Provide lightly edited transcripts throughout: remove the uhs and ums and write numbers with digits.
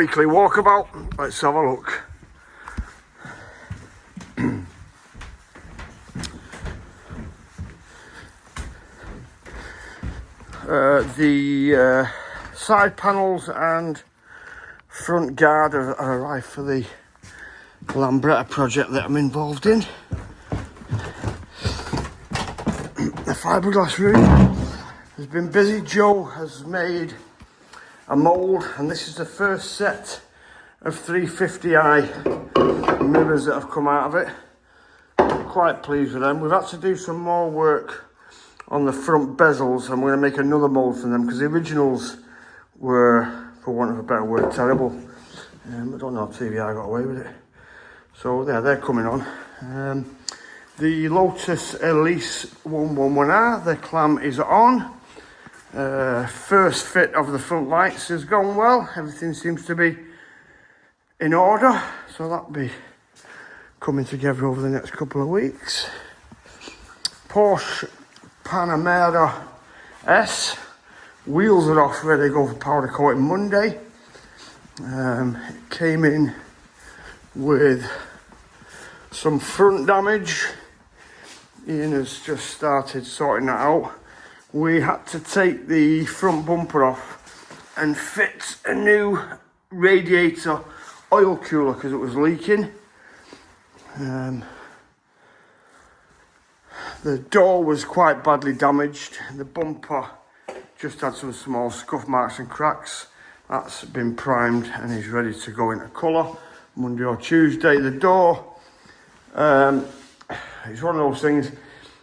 weekly walkabout. Let's have a look. The side panels and front guard have arrived for the Landrover project that I'm involved in. The fiberglass roof has been busy. Joe has made a mould, and this is the first set of 350i mirrors that have come out of it. I'm quite pleased with them. We've had to do some more work on the front bezels. I'm going to make another mould for them because the originals were, for want of a better word, terrible. I don't know if TVI got away with it. So they're coming on. The Lotus Elise 111R, the clam is on. First fit of the front lights has gone well. Everything seems to be in order. So that'll be coming together over the next couple of weeks. Porsche Panamera S. Wheels are off, ready to go for powder coating Monday. It came in with some front damage. Ian has just started sorting that out. We had to take the front bumper off and fit a new radiator oil cooler because it was leaking. The door was quite badly damaged. The bumper just had some small scuff marks and cracks. That's been primed and is ready to go into colour Monday or Tuesday. The door, it's one of those things,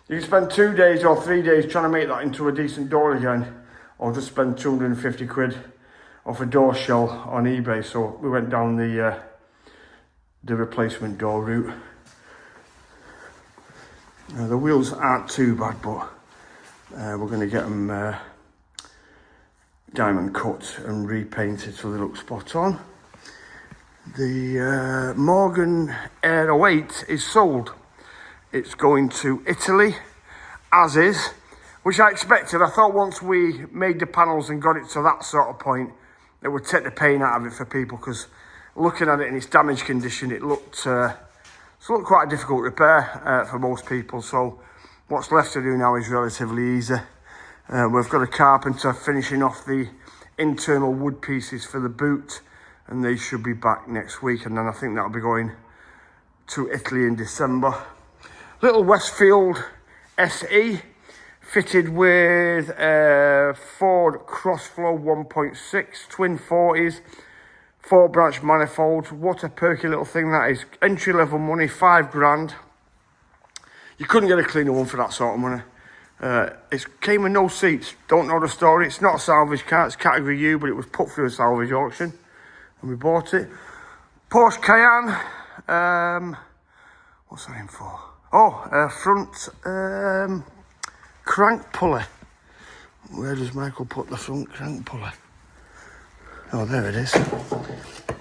you can spend 2 days or 3 days trying to make that into a decent door again, or just spend 250 quid off a door shell on eBay. So we went down the replacement door route. The wheels aren't too bad, but we're going to get them diamond cut and repainted so they look spot on. The Morgan Aero 8 is sold. It's going to Italy, as is, which I expected. I thought once we made the panels and got it to that sort of point, it would take the pain out of it for people, because looking at it in its damaged condition, it looked quite a difficult repair for most people. So what's left to do now is relatively easy. We've got a carpenter finishing off the internal wood pieces for the boot, and they should be back next week, and then I think that'll be going to Italy in December. Little Westfield SE fitted with a Ford Crossflow 1.6 twin 40s, 4-branch manifold. What a perky little thing that is. Entry level money, £5,000. You couldn't get a cleaner one for that sort of money. It came with no seats. Don't know the story. It's not a salvage car, it's category U, but it was put through a salvage auction and we bought it. Porsche Cayenne. What's that in for? Oh, front crank pulley. Where does Michael put the front crank pulley? Oh, there it is.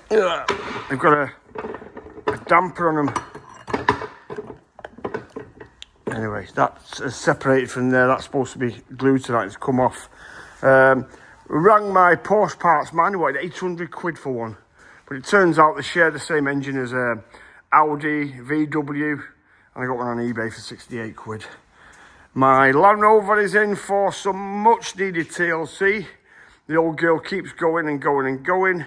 They've got a damper on them. Anyway, that's separated from there. That's supposed to be glued to that. It's come off. Rang my Porsche parts man. He wanted 800 quid for one. But it turns out they share the same engine as Audi, VW. And I got one on eBay for 68 quid. My Landrover is in for some much needed TLC. The old girl keeps going and going and going.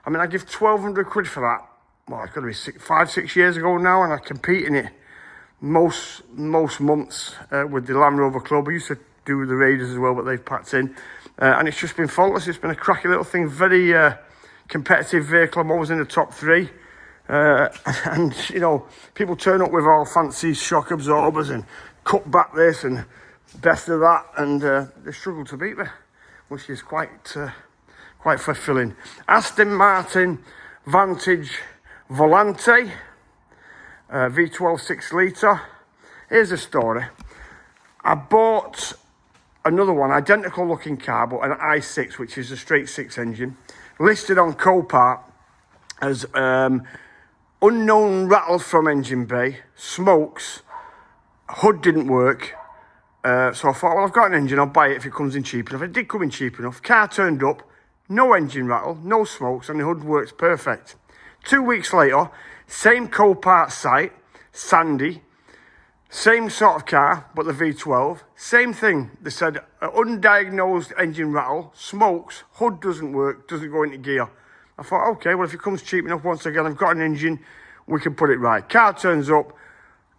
I mean, I give 1,200 quid for that. Well, it's got to be 5-6 years ago now, and I compete in it most months with the Landrover Club. I used to do the Raiders as well, but they've packed in. And it's just been faultless. It's been a cracky little thing. Very competitive vehicle. I'm always in the top 3. And, you know, people turn up with all fancy shock absorbers and cut back this and best of that, and they struggle to beat me, which is quite fulfilling. Aston Martin Vantage Volante, V12 6 litre. Here's a story. I bought another one, identical looking car, but an i6, which is a straight 6 engine, listed on Copart as unknown rattle from engine bay, smokes, hood didn't work. So I thought, well, I've got an engine, I'll buy it if it comes in cheap enough. It did come in cheap enough. Car turned up, no engine rattle, no smokes, and the hood works perfect. 2 weeks later, same co-part site, Sandy, same sort of car, but the V12, same thing. They said undiagnosed engine rattle, smokes, hood doesn't work, doesn't go into gear. I thought, okay, well, if it comes cheap enough, once again, I've got an engine, we can put it right. Car turns up,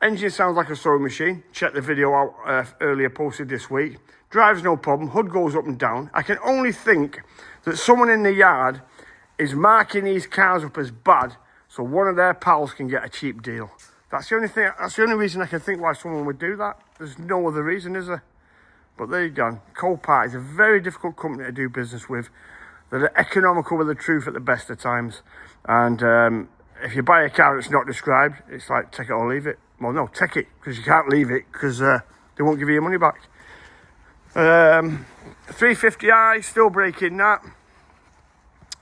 engine sounds like a sewing machine. Check the video out earlier, posted this week. Drives no problem, hood goes up and down. I can only think that someone in the yard is marking these cars up as bad so one of their pals can get a cheap deal. That's the only thing. That's the only reason I can think why someone would do that. There's no other reason, is there? But there you go. Copart is a very difficult company to do business with. They're economical with the truth at the best of times. And if you buy a car that's not described, it's like take it or leave it. Well, no, take it, because you can't leave it, because they won't give you your money back. 350i, still breaking that.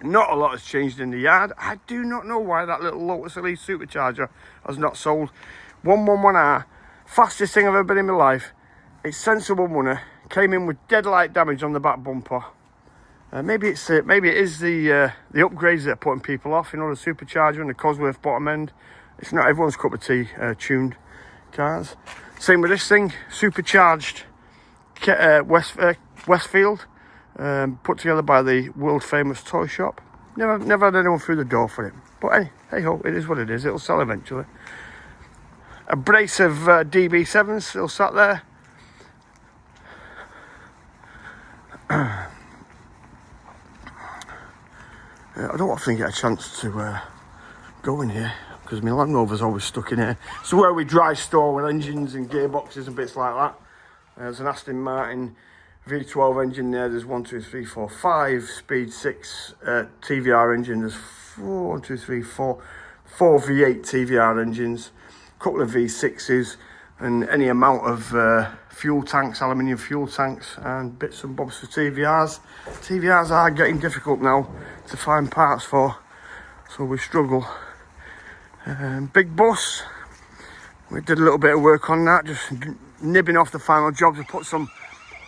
Not a lot has changed in the yard. I do not know why that little Lotus Elite supercharger has not sold. 111R, fastest thing I've ever been in my life. It's sensible money. Came in with dead light damage on the back bumper. Maybe it is the upgrades that are putting people off. You know, the supercharger and the Cosworth bottom end. It's not everyone's cup of tea, tuned cars. Same with this thing, supercharged Westfield, put together by the world famous toy shop. Never had anyone through the door for it. But hey ho, it is what it is. It'll sell eventually. A brace of DB7s still sat there. I don't often get a chance to go in here because my Landrover's always stuck in here. So where we dry store with engines and gearboxes and bits like that. There's an Aston Martin V12 engine there. There's 1, 2, 3, 4, 5 speed 6 TVR engine. There's 4 V8 TVR engines, a couple of V6s, and any amount of fuel tanks, aluminium fuel tanks, and bits and bobs for TVRs. TVRs are getting difficult now to find parts for, so we struggle. Big bus, we did a little bit of work on that, just nibbing off the final jobs. We put some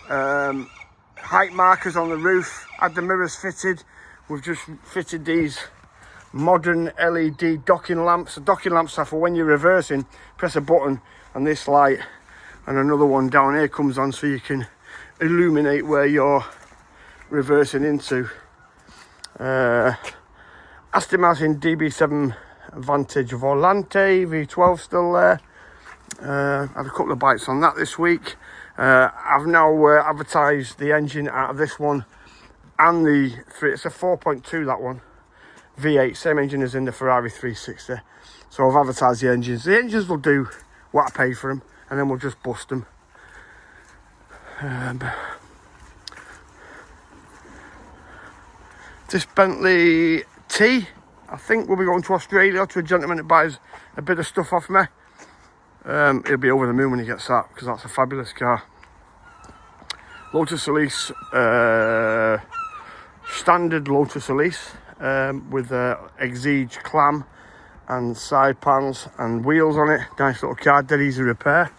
height markers on the roof, had the mirrors fitted. We've just fitted these modern LED docking lamps. The docking lamps are for when you're reversing, press a button and this light and another one down here comes on so you can illuminate where you're reversing into. Aston Martin DB7 Vantage Volante V12 still there. Had a couple of bites on that this week. I've now advertised the engine out of this one and the it's a 4.2 that one V8, same engine as in the Ferrari 360. So I've advertised the engines. The engines will do what I pay for them, and then we'll just bust them. This Bentley T, I think we'll be going to Australia to a gentleman that buys a bit of stuff off me. He'll be over the moon when he gets that, because that's a fabulous car. Lotus Elise, standard Lotus Elise, with Exige clam and side panels and wheels on it. Nice little car, dead easy repair.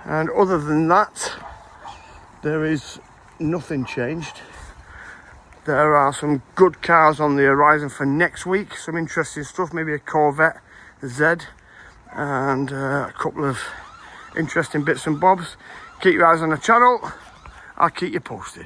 And other than that, there is nothing changed. There are some good cars on the horizon for next week, some interesting stuff, maybe a Corvette Z, and a couple of interesting bits and bobs. Keep your eyes on the channel, I'll keep you posted.